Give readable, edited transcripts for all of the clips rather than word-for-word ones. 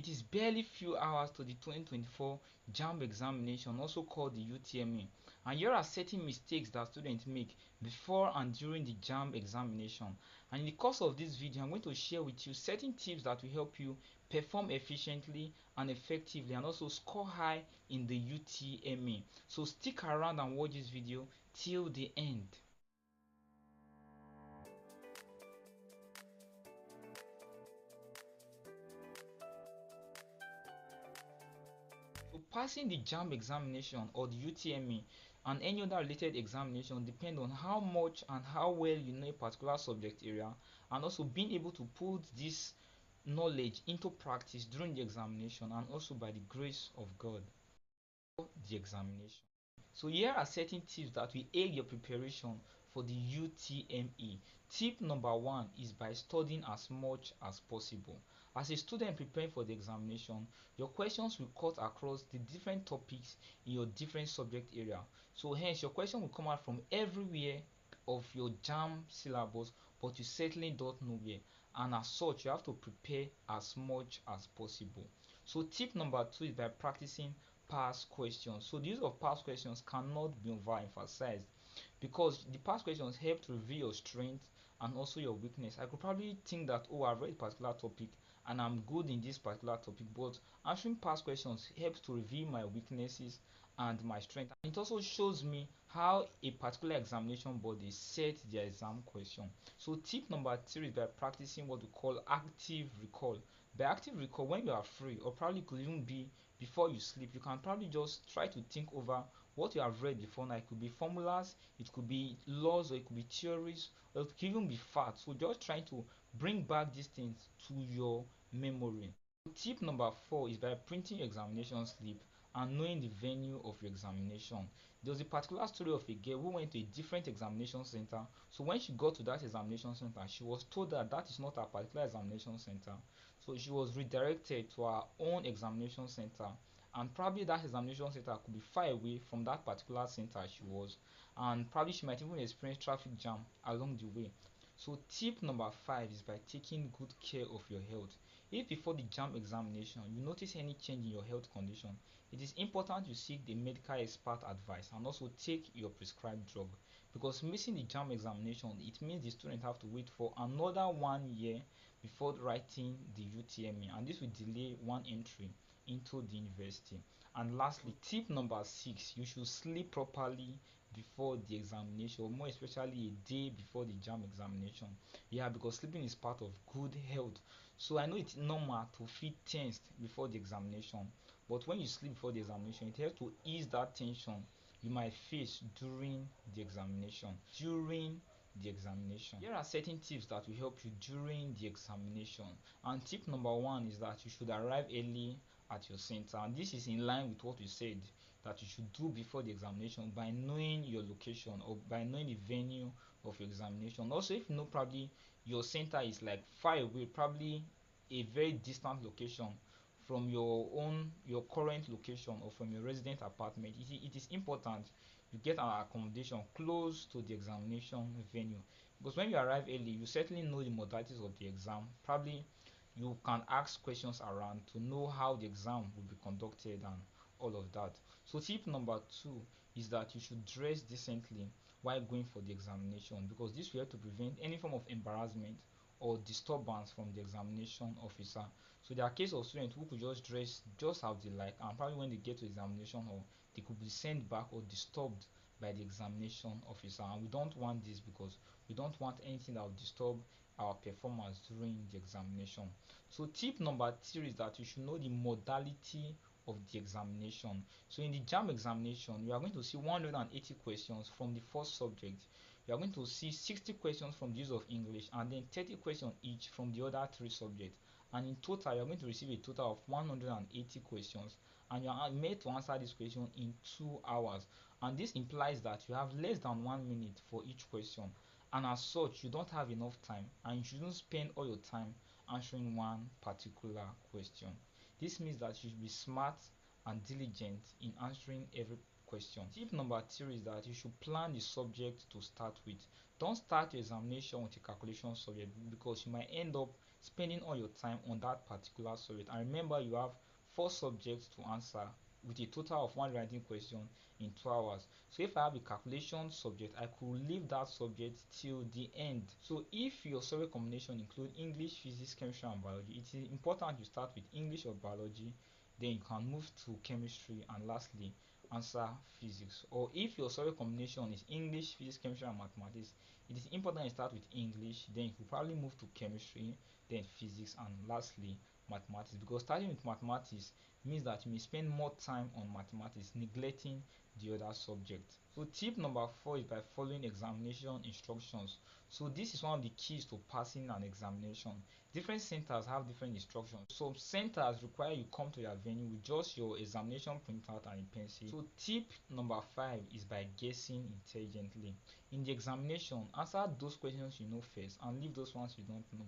It is barely few hours to the 2024 JAMB examination, also called the UTME, and here are certain mistakes that students make before and during the JAMB examination. And in the course of this video, I'm going to share with you certain tips that will help you perform efficiently and effectively and also score high in the UTME. So stick around and watch this video till the end. So passing the JAMB examination or the UTME and any other related examination depend on how much and how well you know a particular subject area, and also being able to put this knowledge into practice during the examination and also by the grace of God the examination. So here are certain tips that will aid your preparation for the UTME. Tip number one is by studying as much as possible. As a student preparing for the examination, your questions will cut across the different topics in your different subject area. So hence your question will come out from everywhere of your JAMB syllabus, but you certainly don't know where. And as such, you have to prepare as much as possible. So tip number two is by practicing past questions. So the use of past questions cannot be overemphasized because the past questions help to reveal your strength and also your weakness. I could probably think that, oh, I've read a particular topic and I'm good in this particular topic, but answering past questions helps to reveal my weaknesses and my strength. And it also shows me how a particular examination body set their exam question. So tip number three is by practicing what we call active recall. By active recall, when you are free, or probably could even be before you sleep, you can probably just try to think over what you have read before. Now it could be formulas, it could be laws, or it could be theories, or it could even be facts. So just trying to bring back these things to your memory. Tip number four is by printing your examination slip and knowing the venue of your examination. There was a particular story of a girl who went to a different examination center. So when she got to that examination center, she was told that that is not her particular examination center. So she was redirected to her own examination center, and probably that examination center could be far away from that particular center she was, and probably she might even experience traffic jam along the way. So tip number five is by taking good care of your health. If before the JAMB examination you notice any change in your health condition, it is important you seek the medical expert advice and also take your prescribed drug, because missing the JAMB examination, it means the student have to wait for another 1 year before writing the UTME, and this will delay one entry into the university. And lastly, tip number six, you should sleep properly before the examination, more especially a day before the JAMB examination. Yeah, because sleeping is part of good health. So I know it's normal to feel tensed before the examination, but when you sleep before the examination, it helps to ease that tension you might face during the examination. Here are certain tips that will help you during the examination. And tip number one is that you should arrive early at your center, and this is in line with what we said that you should do before the examination by knowing your location or by knowing the venue of your examination. Also, if you know probably your center is like far away, probably a very distant location from your current location or from your resident apartment, it is important you get an accommodation close to the examination venue, because when you arrive early you certainly know the modalities of the exam. Probably you can ask questions around to know how the exam will be conducted and all of that. So tip number two is that you should dress decently while going for the examination, because this will help to prevent any form of embarrassment or disturbance from the examination officer. So there are cases of students who could just dress just how they like, and probably when they get to the examination hall they could be sent back or disturbed by the examination officer, and we don't want this because we don't want anything that will disturb our performance during the examination. So tip number three is that you should know the modality of the examination. So in the JAMB examination, you are going to see 180 questions from the first subject. You are going to see 60 questions from the use of English, and then 30 questions each from the other three subjects. And in total, you are going to receive a total of 180 questions, and you are made to answer this question in 2 hours. And this implies that you have less than 1 minute for each question, and as such you don't have enough time, and you shouldn't spend all your time answering one particular question. This means that you should be smart and diligent in answering every question. Tip number three is that you should plan the subject to start with. Don't start your examination with a calculation subject, because you might end up spending all your time on that particular subject. And remember, you have 4 subjects to answer with a total of 1 writing question in 2 hours. So if I have a calculation subject, I could leave that subject till the end. So if your subject combination include English, physics, chemistry and biology, it is important you start with English or biology, then you can move to chemistry, and lastly answer physics. Or if your subject combination is English, physics, chemistry and mathematics, it is important you start with English, then you could probably move to chemistry, then physics, and lastly mathematics, because starting with mathematics means that you may spend more time on mathematics, neglecting the other subject. So tip number 4 is by following examination instructions. So this is one of the keys to passing an examination. Different centers have different instructions. Some centers require you come to your venue with just your examination printout and a pencil. So tip number 5 is by guessing intelligently. In the examination, answer those questions you know first and leave those ones you don't know.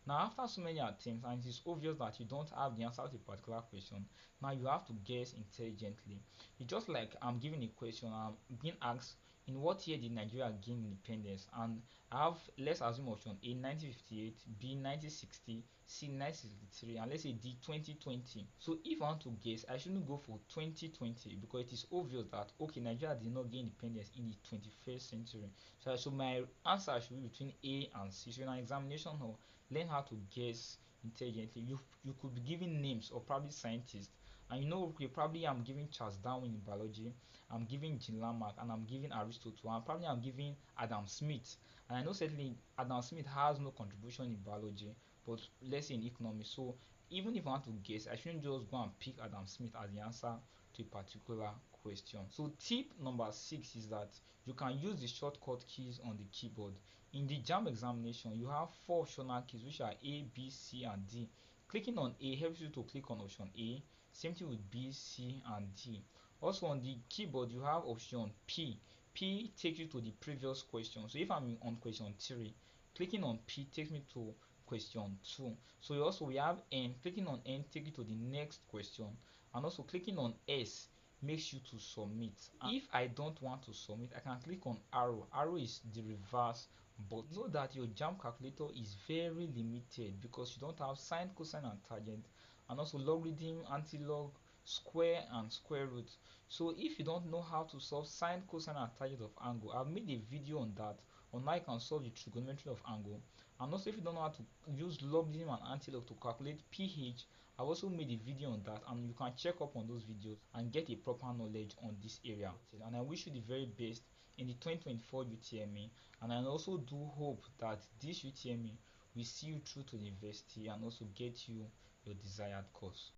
Now after so many attempts and it is obvious that you don't have the answer to a particular question, now you have to guess intelligently. It's just like I'm giving a question, I'm being asked in what year did Nigeria gain independence, and I have, let's assume, option A 1958, B 1960, C 1963, and let's say D 2020. So if I want to guess, I shouldn't go for 2020 because it is obvious that okay, Nigeria did not gain independence in the 21st century. So my answer should be between A and C. So in an examination hall, learn how to guess intelligently. You could be giving names or probably scientists, and you know, okay, probably I'm giving Charles Darwin in biology, I'm giving Jean Lamarck, and I'm giving Aristotle, and probably I'm giving Adam Smith. And I know certainly Adam Smith has no contribution in biology, but let's say in economics. So even if I want to guess, I shouldn't just go and pick Adam Smith as the answer to a particular question. So tip number 6 is that you can use the shortcut keys on the keyboard. In the JAMB examination, you have 4 optional keys which are A, B, C, and D. Clicking on A helps you to click on option A. Same thing with B, C, and D. Also on the keyboard, you have option P. P takes you to the previous question. So if I'm on question 3, clicking on P takes me to question 2. So also we have N. Clicking on N takes you to the next question. And also clicking on S makes you to submit. And if I don't want to submit, I can click on arrow. Arrow is the reverse button. Know that your JAMB calculator is very limited because you don't have sine, cosine, and tangent, and also logarithm, antilog, square, and square root. So if you don't know how to solve sine, cosine, and tangent of angle, I've made a video on that, on how you can solve the trigonometry of angle. And also if you don't know how to use logarithm and antilog to calculate pH, I've also made a video on that, and you can check up on those videos and get a proper knowledge on this area. And I wish you the very best in the 2024 UTME, and I also do hope that this UTME will see you through to the university and also get you your desired course.